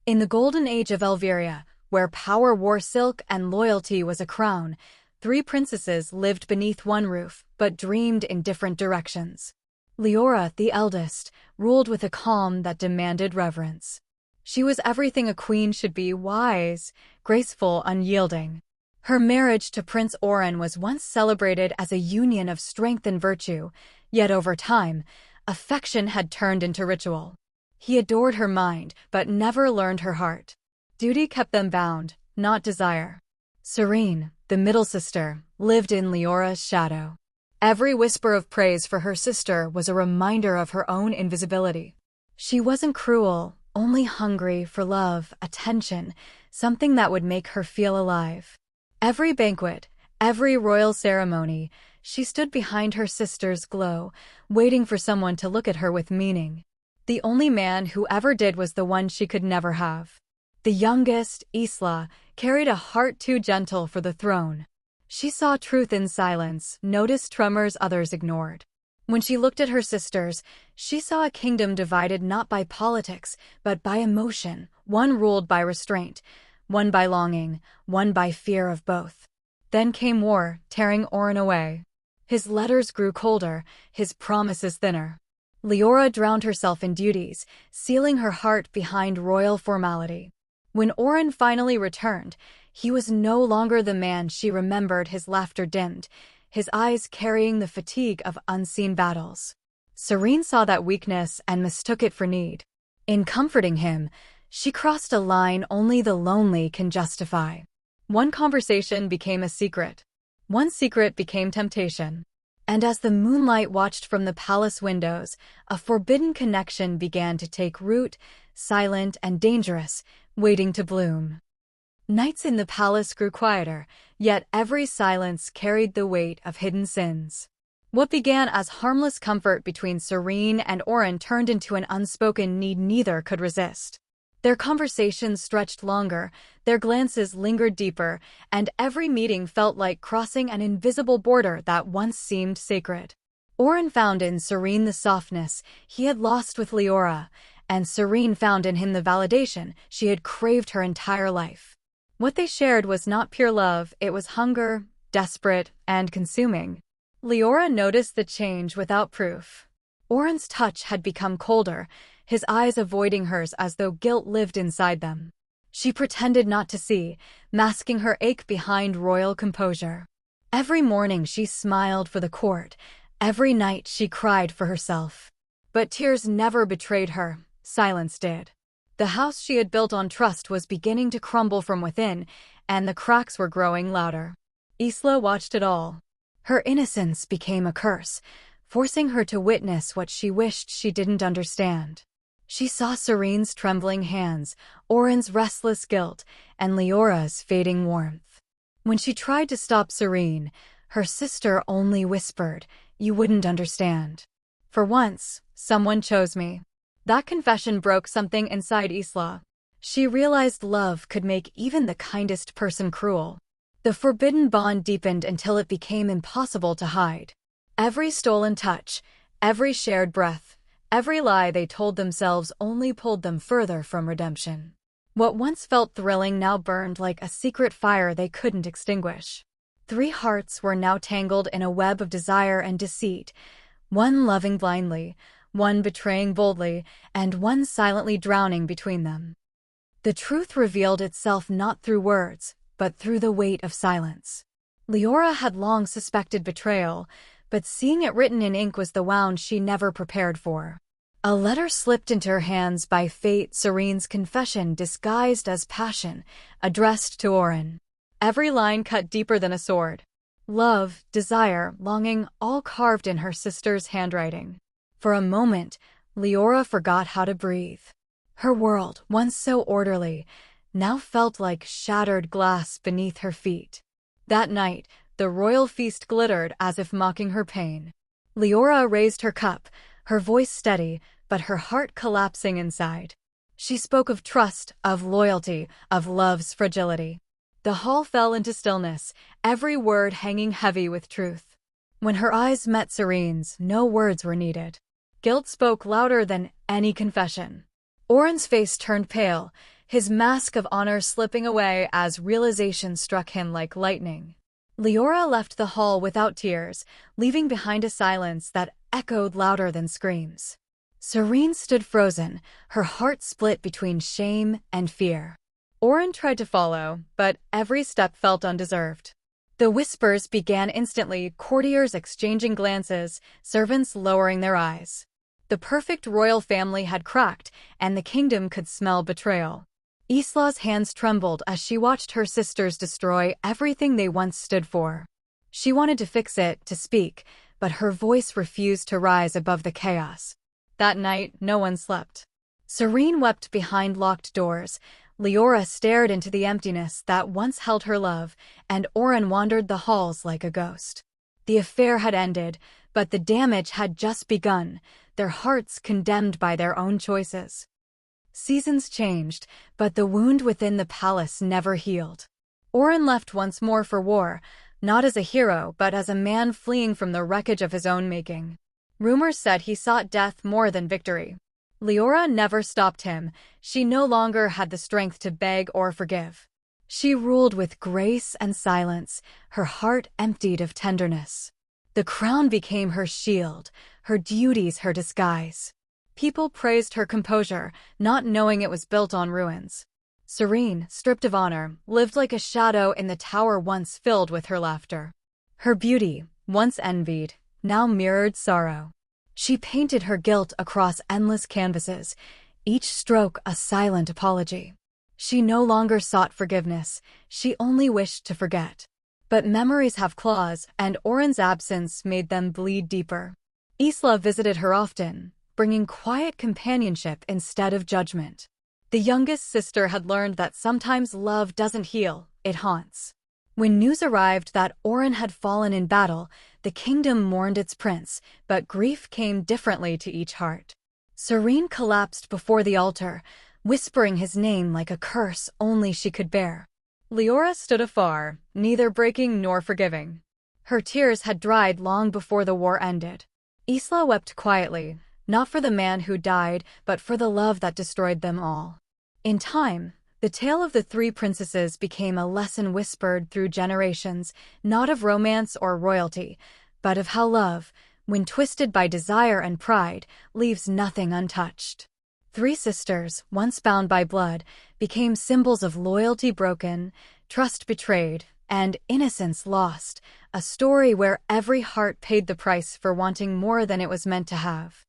In the golden age of Elviria, where power wore silk and loyalty was a crown, 3 princesses lived beneath one roof, but dreamed in different directions. Leora, the eldest, ruled with a calm that demanded reverence. She was everything a queen should be: wise, graceful, unyielding. Her marriage to Prince Oren was once celebrated as a union of strength and virtue, yet over time, affection had turned into ritual. He adored her mind, but never learned her heart. Duty kept them bound, not desire. Serene, the middle sister, lived in Leora's shadow. Every whisper of praise for her sister was a reminder of her own invisibility. She wasn't cruel, only hungry for love, attention, something that would make her feel alive. Every banquet, every royal ceremony, she stood behind her sister's glow, waiting for someone to look at her with meaning. The only man who ever did was the one she could never have. The youngest, Isla, carried a heart too gentle for the throne. She saw truth in silence, noticed tremors others ignored. When she looked at her sisters, she saw a kingdom divided not by politics, but by emotion, one ruled by restraint, one by longing, one by fear of both. Then came war, tearing Oren away. His letters grew colder, his promises thinner. Leora drowned herself in duties, sealing her heart behind royal formality. When Oren finally returned, he was no longer the man she remembered. His laughter dimmed, his eyes carrying the fatigue of unseen battles. Serene saw that weakness and mistook it for need. In comforting him, she crossed a line only the lonely can justify. One conversation became a secret. One secret became temptation. And as the moonlight watched from the palace windows, a forbidden connection began to take root, silent and dangerous, waiting to bloom. Nights in the palace grew quieter, yet every silence carried the weight of hidden sins. What began as harmless comfort between Serene and Oren turned into an unspoken need neither could resist. Their conversations stretched longer, their glances lingered deeper, and every meeting felt like crossing an invisible border that once seemed sacred. Oren found in Serene the softness he had lost with Leora, and Serene found in him the validation she had craved her entire life. What they shared was not pure love, it was hunger, desperate and consuming. Leora noticed the change without proof. Oren's touch had become colder, his eyes avoiding hers as though guilt lived inside them. She pretended not to see, masking her ache behind royal composure. Every morning she smiled for the court, every night she cried for herself. But tears never betrayed her, silence did. The house she had built on trust was beginning to crumble from within, and the cracks were growing louder. Isla watched it all. Her innocence became a curse, forcing her to witness what she wished she didn't understand. She saw Serene's trembling hands, Oren's restless guilt, and Leora's fading warmth. When she tried to stop Serene, her sister only whispered, "You wouldn't understand. For once, someone chose me." That confession broke something inside Isla. She realized love could make even the kindest person cruel. The forbidden bond deepened until it became impossible to hide. Every stolen touch, every shared breath, every lie they told themselves only pulled them further from redemption. What once felt thrilling now burned like a secret fire they couldn't extinguish. 3 hearts were now tangled in a web of desire and deceit, one loving blindly, one betraying boldly, and one silently drowning between them. The truth revealed itself not through words, but through the weight of silence. Leora had long suspected betrayal, but seeing it written in ink was the wound she never prepared for. A letter slipped into her hands by fate, Serene's confession disguised as passion, addressed to Oren. Every line cut deeper than a sword. Love, desire, longing, all carved in her sister's handwriting. For a moment, Leora forgot how to breathe. Her world, once so orderly, now felt like shattered glass beneath her feet. That night, the royal feast glittered as if mocking her pain. Leora raised her cup, her voice steady, but her heart collapsing inside. She spoke of trust, of loyalty, of love's fragility. The hall fell into stillness, every word hanging heavy with truth. When her eyes met Serene's, no words were needed. Guilt spoke louder than any confession. Oren's face turned pale, his mask of honor slipping away as realization struck him like lightning. Leora left the hall without tears, leaving behind a silence that echoed louder than screams. Serene stood frozen, her heart split between shame and fear. Oren tried to follow, but every step felt undeserved. The whispers began instantly, courtiers exchanging glances, servants lowering their eyes. The perfect royal family had cracked, and the kingdom could smell betrayal. Isla's hands trembled as she watched her sisters destroy everything they once stood for. She wanted to fix it, to speak, but her voice refused to rise above the chaos. That night, no one slept. Serene wept behind locked doors. Leora stared into the emptiness that once held her love, and Oren wandered the halls like a ghost. The affair had ended, but the damage had just begun, their hearts condemned by their own choices. Seasons changed, but the wound within the palace never healed. Oren left once more for war, not as a hero but as a man fleeing from the wreckage of his own making. Rumors said he sought death more than victory. Leora never stopped him. She no longer had the strength to beg or forgive. She ruled with grace and silence, her heart emptied of tenderness. The crown became her shield, her duties her disguise. People praised her composure, not knowing it was built on ruins. Serene, stripped of honor, lived like a shadow in the tower once filled with her laughter. Her beauty, once envied, now mirrored sorrow. She painted her guilt across endless canvases, each stroke a silent apology. She no longer sought forgiveness, she only wished to forget. But memories have claws, and Oren's absence made them bleed deeper. Isla visited her often, bringing quiet companionship instead of judgment. The youngest sister had learned that sometimes love doesn't heal, it haunts. When news arrived that Oren had fallen in battle, the kingdom mourned its prince, but grief came differently to each heart. Serene collapsed before the altar, whispering his name like a curse only she could bear. Leora stood afar, neither breaking nor forgiving. Her tears had dried long before the war ended. Isla wept quietly, not for the man who died, but for the love that destroyed them all. In time, the tale of the three princesses became a lesson whispered through generations, not of romance or royalty, but of how love, when twisted by desire and pride, leaves nothing untouched. Three sisters, once bound by blood, became symbols of loyalty broken, trust betrayed, and innocence lost, a story where every heart paid the price for wanting more than it was meant to have.